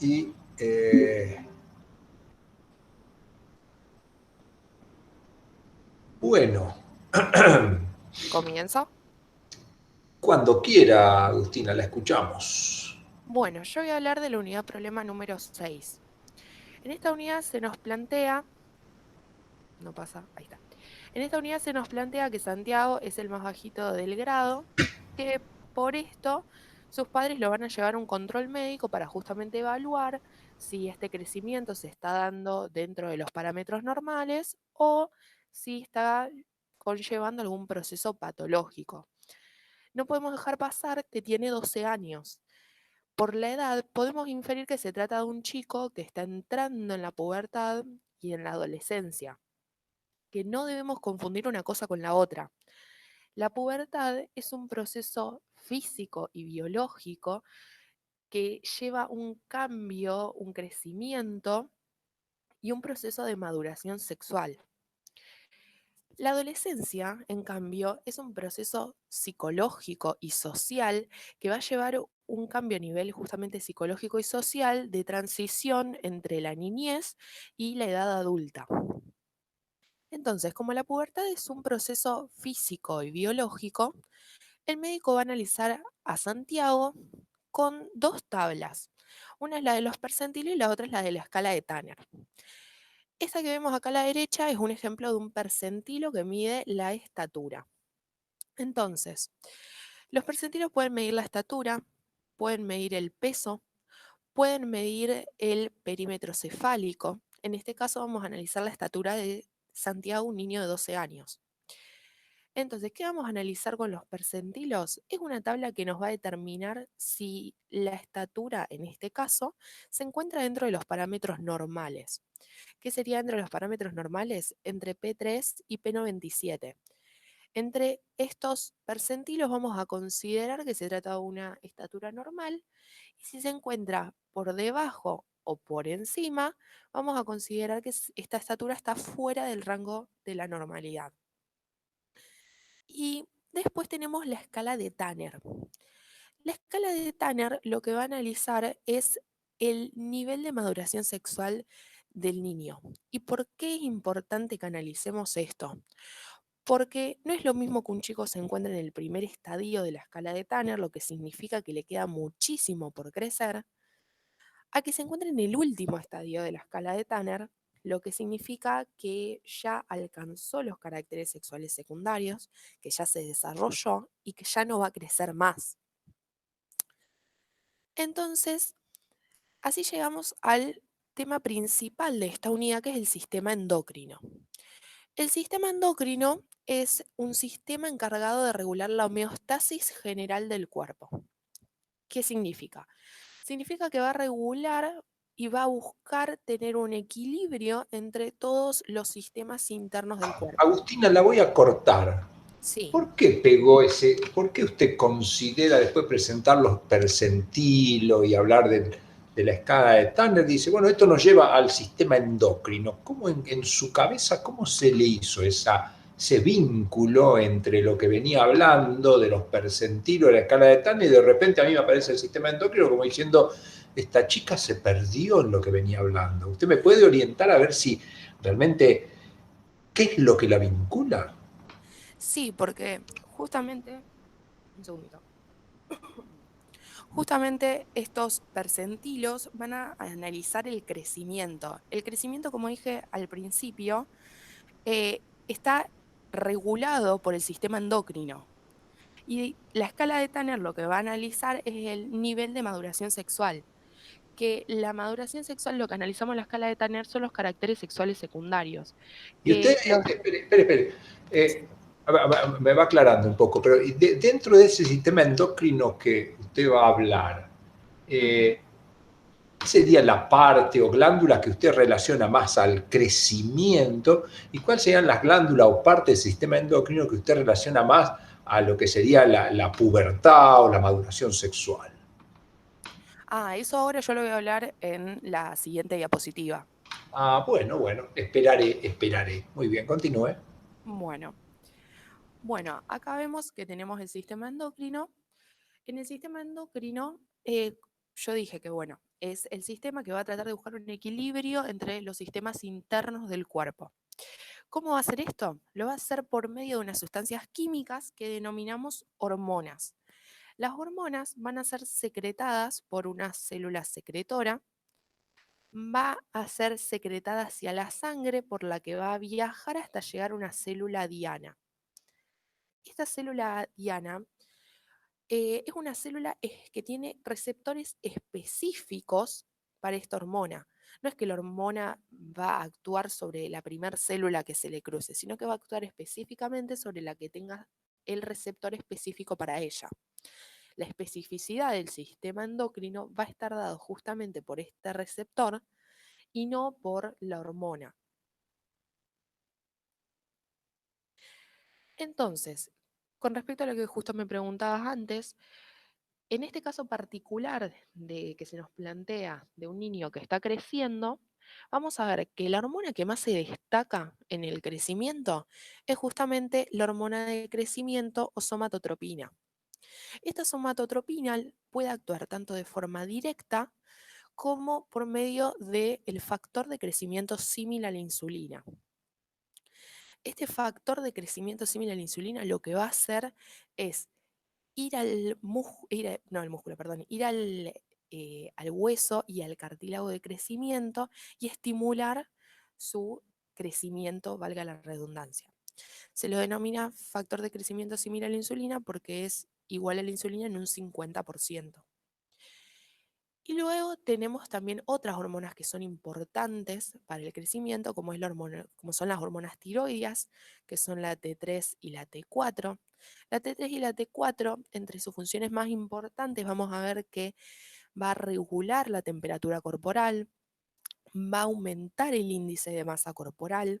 Y bueno, ¿Comienzo? cuando quiera, Agustina, la escuchamos. Bueno, yo voy a hablar de la unidad problema número 6. En esta unidad se nos plantea, no pasa, ahí está. En esta unidad se nos plantea que Santiago es el más bajito del grado, que por esto sus padres lo van a llevar a un control médico para justamente evaluar si este crecimiento se está dando dentro de los parámetros normales o si está conllevando algún proceso patológico. No podemos dejar pasar que tiene 12 años. Por la edad, podemos inferir que se trata de un chico que está entrando en la pubertad y en la adolescencia, que no debemos confundir una cosa con la otra. La pubertad es un proceso físico y biológico que lleva un cambio, un crecimiento y un proceso de maduración sexual. La adolescencia, en cambio, es un proceso psicológico y social que va a llevar un cambio a nivel justamente psicológico y social de transición entre la niñez y la edad adulta. Entonces, como la pubertad es un proceso físico y biológico, el médico va a analizar a Santiago con dos tablas. Una es la de los percentiles y la otra es la de la escala de Tanner. Esta que vemos acá a la derecha es un ejemplo de un percentilo que mide la estatura. Entonces, los percentilos pueden medir la estatura, pueden medir el peso, pueden medir el perímetro cefálico. En este caso vamos a analizar la estatura de Santiago, un niño de 12 años. Entonces, ¿qué vamos a analizar con los percentilos? Es una tabla que nos va a determinar si la estatura, en este caso, se encuentra dentro de los parámetros normales. ¿Qué sería dentro de los parámetros normales? Entre P3 y P97. Entre estos percentilos vamos a considerar que se trata de una estatura normal y si se encuentra por debajo o por encima, vamos a considerar que esta estatura está fuera del rango de la normalidad. Y después tenemos la escala de Tanner. La escala de Tanner lo que va a analizar es el nivel de maduración sexual del niño. ¿Y por qué es importante que analicemos esto? Porque no es lo mismo que un chico se encuentre en el primer estadio de la escala de Tanner, lo que significa que le queda muchísimo por crecer, a que se encuentre en el último estadio de la escala de Tanner, lo que significa que ya alcanzó los caracteres sexuales secundarios, que ya se desarrolló y que ya no va a crecer más. Entonces, así llegamos al tema principal de esta unidad, que es el sistema endocrino. El sistema endocrino es un sistema encargado de regular la homeostasis general del cuerpo. ¿Qué significa? Significa que va a regular y va a buscar tener un equilibrio entre todos los sistemas internos del cuerpo. Agustina, la voy a cortar. Sí. ¿Por qué pegó ese? ¿Por qué usted considera después presentar los percentilos y hablar de la escala de Tanner? Dice, bueno, esto nos lleva al sistema endocrino. ¿Cómo en su cabeza, cómo se le hizo ese vínculo entre lo que venía hablando de los percentilos de la escala de Tanner y de repente a mí me aparece el sistema endocrino como diciendo, esta chica se perdió en lo que venía hablando? ¿Usted me puede orientar a ver si realmente qué es lo que la vincula? Sí, porque justamente, un segundito, justamente estos percentilos van a analizar el crecimiento. El crecimiento, como dije al principio, está regulado por el sistema endocrino. Y la escala de Tanner lo que va a analizar es el nivel de maduración sexual, que la maduración sexual, lo que analizamos en la escala de Tanner son los caracteres sexuales secundarios, Y usted, que los... espere, me va aclarando un poco, pero dentro de ese sistema endocrino que usted va a hablar, Ujú. ¿qué sería la parte o glándula que usted relaciona más al crecimiento? ¿Y cuáles serían las glándulas o partes del sistema endocrino que usted relaciona más a lo que sería la pubertad o la maduración sexual? Ah, eso ahora yo lo voy a hablar en la siguiente diapositiva. Ah, bueno, esperaré. Muy bien, continúe. Bueno, bueno, acá vemos que tenemos el sistema endocrino. En el sistema endocrino, yo dije que, bueno, es el sistema que va a tratar de buscar un equilibrio entre los sistemas internos del cuerpo. ¿Cómo va a hacer esto? Lo va a hacer por medio de unas sustancias químicas que denominamos hormonas. Las hormonas van a ser secretadas por una célula secretora, va a ser secretada hacia la sangre por la que va a viajar hasta llegar a una célula diana. Esta célula diana es una célula que tiene receptores específicos para esta hormona. No es que la hormona va a actuar sobre la primera célula que se le cruce, sino que va a actuar específicamente sobre la que tenga el receptor específico para ella. La especificidad del sistema endocrino va a estar dado justamente por este receptor y no por la hormona. Entonces, con respecto a lo que justo me preguntabas antes, en este caso particular de que se nos plantea de un niño que está creciendo, vamos a ver que la hormona que más se destaca en el crecimiento es justamente la hormona de crecimiento o somatotropina. Esta somatotropina puede actuar tanto de forma directa como por medio del factor de crecimiento similar a la insulina. Este factor de crecimiento similar a la insulina lo que va a hacer es ir al músculo, no al músculo, perdón, ir al hueso y al cartílago de crecimiento y estimular su crecimiento, valga la redundancia. Se lo denomina factor de crecimiento similar a la insulina porque es igual a la insulina en un 50%. Y luego tenemos también otras hormonas que son importantes para el crecimiento, como, como son las hormonas tiroideas, que son la T3 y la T4. La T3 y la T4, entre sus funciones más importantes, vamos a ver que va a regular la temperatura corporal, va a aumentar el índice de masa corporal,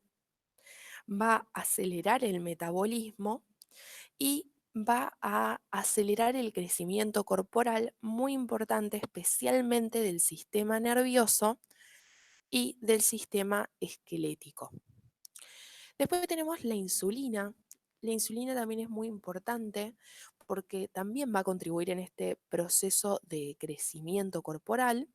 va a acelerar el metabolismo y va a acelerar el crecimiento corporal, muy importante, especialmente del sistema nervioso y del sistema esquelético. Después tenemos la insulina. La insulina también es muy importante porque también va a contribuir en este proceso de crecimiento corporal.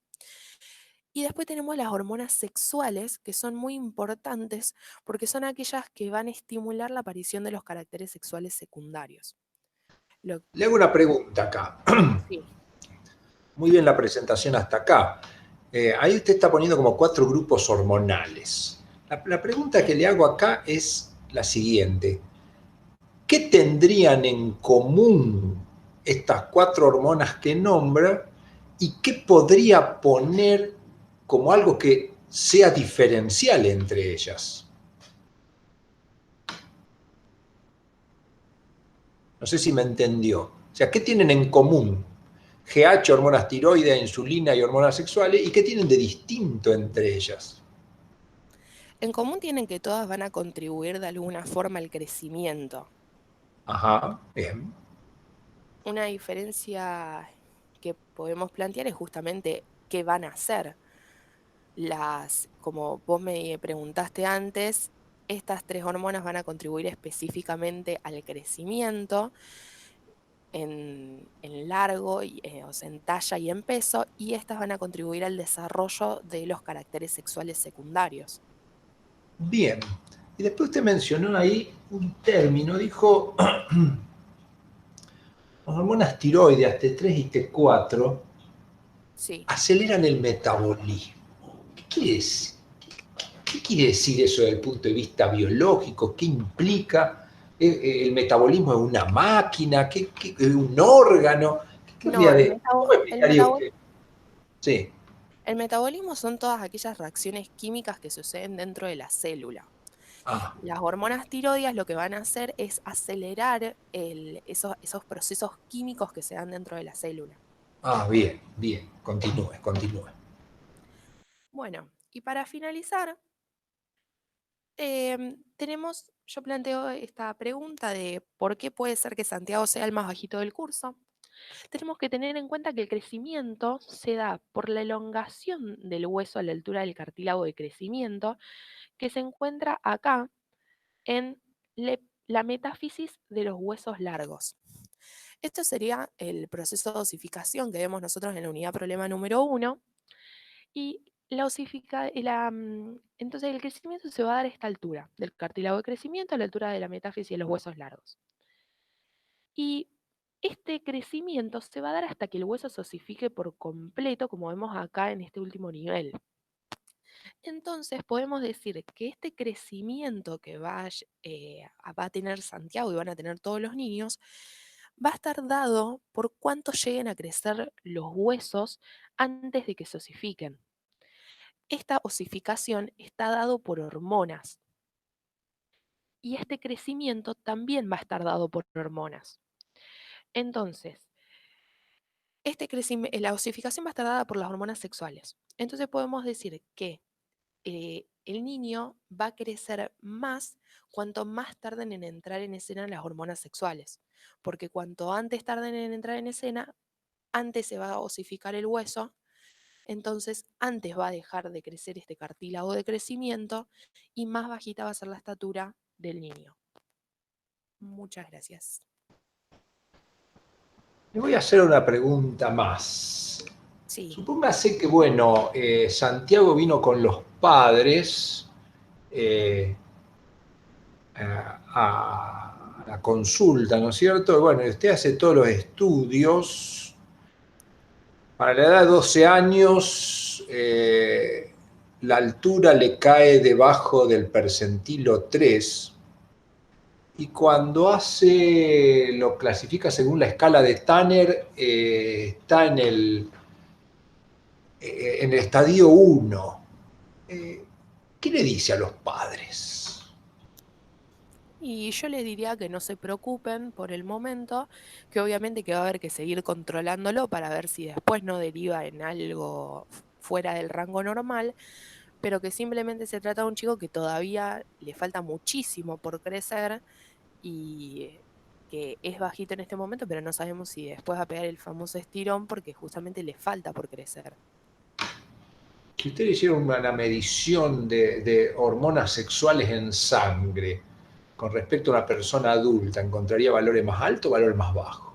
Y después tenemos las hormonas sexuales, que son muy importantes porque son aquellas que van a estimular la aparición de los caracteres sexuales secundarios. Lo, Le hago una pregunta acá. sí. Muy bien la presentación hasta acá. Ahí usted está poniendo como 4 grupos hormonales. La pregunta que le hago acá es la siguiente. ¿Qué tendrían en común estas 4 hormonas que nombra y qué podría poner como algo que sea diferencial entre ellas? No sé si me entendió. O sea, ¿qué tienen en común GH, hormonas tiroides, insulina y hormonas sexuales, y qué tienen de distinto entre ellas? En común tienen que todas van a contribuir de alguna forma al crecimiento. Ajá, bien. Una diferencia que podemos plantear es justamente qué van a hacer. Como vos me preguntaste antes, estas 3 hormonas van a contribuir específicamente al crecimiento en largo, o sea, en talla y en peso, y estas van a contribuir al desarrollo de los caracteres sexuales secundarios. Bien. Y después usted mencionó ahí un término, dijo las hormonas tiroides T3 y T4 Sí. aceleran el metabolismo. ¿Qué quiere decir? ¿Qué quiere decir eso desde el punto de vista biológico? ¿Qué implica? ¿El metabolismo es una máquina? ¿Qué es un órgano? ¿Qué No, querría de, ¿cómo el explicaría metabol- usted? Sí. el metabolismo son todas aquellas reacciones químicas que suceden dentro de la célula. Ah, Las hormonas tiroides lo que van a hacer es acelerar esos procesos químicos que se dan dentro de la célula. bien, bien. Continúe, continúe. Bueno, y para finalizar, yo planteo esta pregunta de por qué puede ser que Santiago sea el más bajito del curso. Tenemos que tener en cuenta que el crecimiento se da por la elongación del hueso a la altura del cartílago de crecimiento que se encuentra acá en la metáfisis de los huesos largos. Esto sería el proceso de osificación que vemos nosotros en la unidad problema número 1. Y entonces el crecimiento se va a dar a esta altura, del cartílago de crecimiento a la altura de la metáfisis y de los huesos largos. Y este crecimiento se va a dar hasta que el hueso se osifique por completo, como vemos acá en este último nivel. Entonces podemos decir que este crecimiento que va a tener Santiago y van a tener todos los niños, va a estar dado por cuánto lleguen a crecer los huesos antes de que se osifiquen. Esta osificación está dado por hormonas y este crecimiento también va a estar dado por hormonas. Entonces, la osificación va a estar dada por las hormonas sexuales. Entonces podemos decir que el niño va a crecer más cuanto más tarden en entrar en escena las hormonas sexuales, porque cuanto antes tarden en entrar en escena, antes se va a osificar el hueso, entonces antes va a dejar de crecer este cartílago de crecimiento y más bajita va a ser la estatura del niño. Muchas gracias. Le voy a hacer una pregunta más. Sí. Supóngase que, bueno, Santiago vino con los padres a la consulta, ¿no es cierto? Bueno, usted hace todos los estudios. Para la edad de 12 años, la altura le cae debajo del percentilo 3. Y cuando lo clasifica según la escala de Tanner, está en el estadio 1. ¿Qué le dice a los padres? Y yo le diría que no se preocupen por el momento, que obviamente que va a haber que seguir controlándolo para ver si después no deriva en algo fuera del rango normal, pero que simplemente se trata de un chico que todavía le falta muchísimo por crecer y que es bajito en este momento, pero no sabemos si después va a pegar el famoso estirón porque justamente le falta por crecer. Si usted le hiciera una medición de hormonas sexuales en sangre con respecto a una persona adulta, ¿encontraría valores más altos o valores más bajos?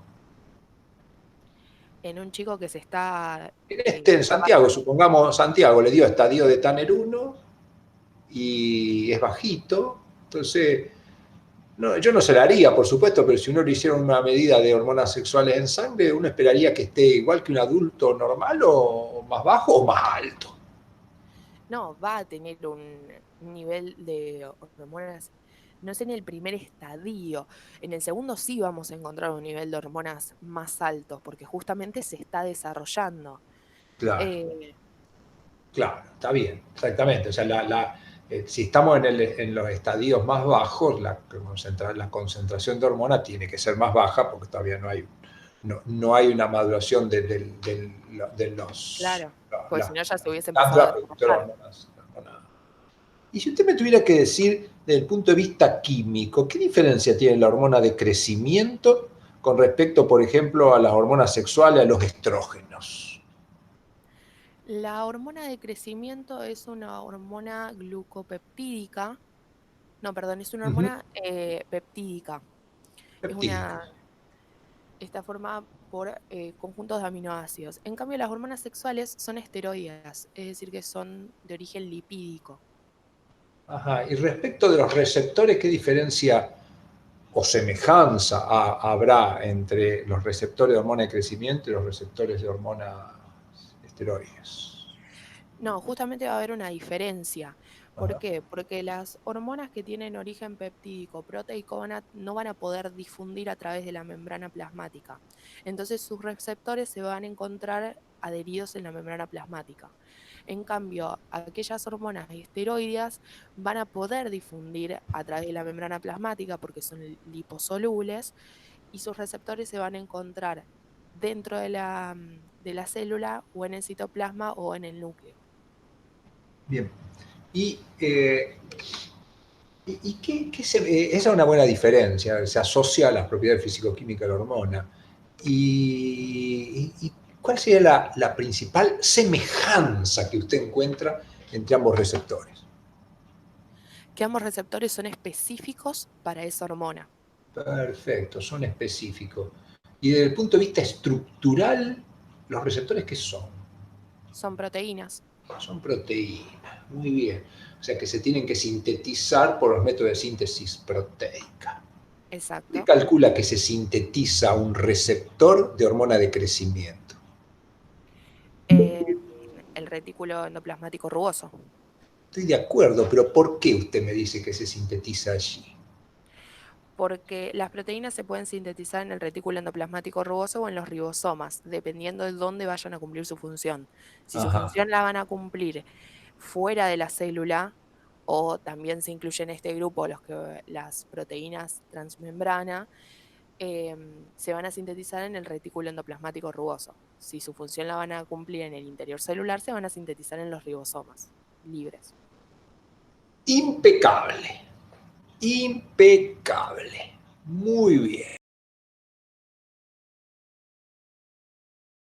En un chico que se está... En Santiago, supongamos, Santiago le dio estadio de Tanner 1 y es bajito, entonces no, yo no se la haría, por supuesto, pero si uno le hiciera una medida de hormonas sexuales en sangre, uno esperaría que esté igual que un adulto normal o más bajo o más alto. No, va a tener un nivel de hormonas, no sé en el primer estadio, en el segundo sí vamos a encontrar un nivel de hormonas más alto, porque justamente se está desarrollando. Claro, Eh, claro, está bien, exactamente. O sea, si estamos en los estadios más bajos, la concentración de hormona tiene que ser más baja porque todavía no hay una maduración de claro, pues si no ya se hubiese empezado a glándulas productoras desarrollar. hormonas. Y si usted me tuviera que decir, desde el punto de vista químico, ¿qué diferencia tiene la hormona de crecimiento con respecto, por ejemplo, a las hormonas sexuales, a los estrógenos? La hormona de crecimiento es una hormona glucopeptídica, no, perdón, es una Ujú. hormona peptídica. Es Peptídica. está formada por conjuntos de aminoácidos. En cambio, las hormonas sexuales son esteroides, es decir, que son de origen lipídico. Ajá. Y respecto de los receptores, ¿qué diferencia o semejanza habrá entre los receptores de hormona de crecimiento y los receptores de hormona esteroides? No, justamente va a haber una diferencia. ¿Por Ajá. qué? Porque las hormonas que tienen origen peptídico, proteico, no van a poder difundir a través de la membrana plasmática. Entonces sus receptores se van a encontrar adheridos en la membrana plasmática. En cambio, aquellas hormonas esteroideas van a poder difundir a través de la membrana plasmática porque son liposolubles y sus receptores se van a encontrar dentro de la célula o en el citoplasma o en el núcleo. Bien. Y, esa es una buena diferencia, se asocia a las propiedades físico-químicas de la hormona. ¿Y cuál sería la principal semejanza que usted encuentra entre ambos receptores? Que ambos receptores son específicos para esa hormona. Perfecto, son específicos. Y desde el punto de vista estructural, ¿los receptores qué son? Son proteínas. Son proteínas, muy bien. O sea que se tienen que sintetizar por los métodos de síntesis proteica. ¿Qué Exacto. calcula que se sintetiza un receptor de hormona de crecimiento? El retículo endoplasmático rugoso. Estoy de acuerdo, pero ¿por qué usted me dice que se sintetiza allí? Porque las proteínas se pueden sintetizar en el retículo endoplasmático rugoso o en los ribosomas, dependiendo de dónde vayan a cumplir su función. Si su Ajá. función la van a cumplir fuera de la célula, o también se incluye en este grupo las proteínas transmembrana, se van a sintetizar en el retículo endoplasmático rugoso. Si su función la van a cumplir en el interior celular, se van a sintetizar en los ribosomas libres. Impecable. Impecable. Muy bien.